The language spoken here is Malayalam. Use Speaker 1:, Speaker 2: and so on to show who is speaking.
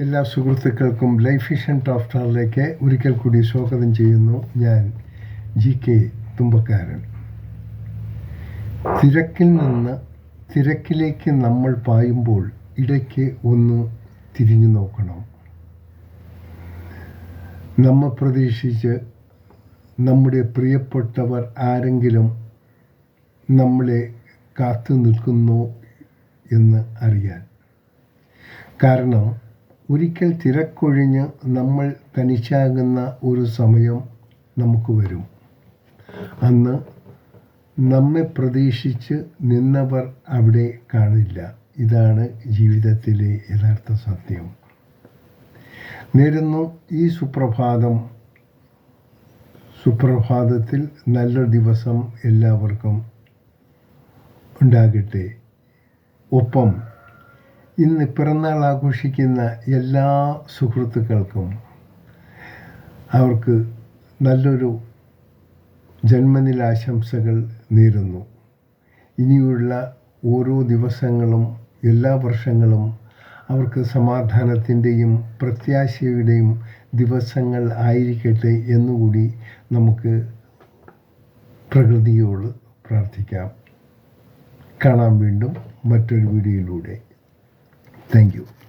Speaker 1: എല്ലാ സുഹൃത്തുക്കൾക്കും ലൈഫ് വിഷൻ ടോപ്സ്റ്റാറിലേക്ക് ഒരിക്കൽ കൂടി സ്വാഗതം ചെയ്യുന്നു. ഞാൻ GK തുമ്പക്കാരൻ. തിരക്കിൽ നിന്ന് തിരക്കിലേക്ക് നമ്മൾ പായുമ്പോൾ ഇടയ്ക്ക് ഒന്ന് തിരിഞ്ഞു നോക്കണം. നമ്മെ പ്രതീക്ഷിച്ച് നമ്മുടെ പ്രിയപ്പെട്ടവർ ആരെങ്കിലും നമ്മളെ കാത്തു നിൽക്കുന്നു എന്ന് അറിയാൻ. കാരണം ഒരിക്കൽ തിരക്കൊഴിഞ്ഞ് നമ്മൾ തനിച്ചാകുന്ന ഒരു സമയം നമുക്ക് വരും. അന്ന് നമ്മെ പ്രതീക്ഷിച്ച് നിന്നവർ അവിടെ കാണില്ല. ഇതാണ് ജീവിതത്തിലെ യഥാർത്ഥ സത്യം. നേരുന്നു ഈ സുപ്രഭാതത്തിൽ നല്ലൊരു ദിവസം എല്ലാവർക്കും ഉണ്ടാകട്ടെ. ഒപ്പം ഇന്ന് പിറന്നാൾ ആഘോഷിക്കുന്ന എല്ലാ സുഹൃത്തുക്കൾക്കും അവർക്ക് നല്ലൊരു ജന്മദിനാശംസകൾ നേരുന്നു. ഇനിയുള്ള ഓരോ ദിവസങ്ങളും എല്ലാ വർഷങ്ങളും അവർക്ക് സമാധാനത്തിൻ്റെയും പ്രത്യാശയുടെയും ദിവസങ്ങൾ ആയിരിക്കട്ടെ എന്നുകൂടി നമുക്ക് പ്രകൃതിയോട് പ്രാർത്ഥിക്കാം. കാണാം വീണ്ടും മറ്റൊരു വീഡിയോയിലൂടെ. Thank you.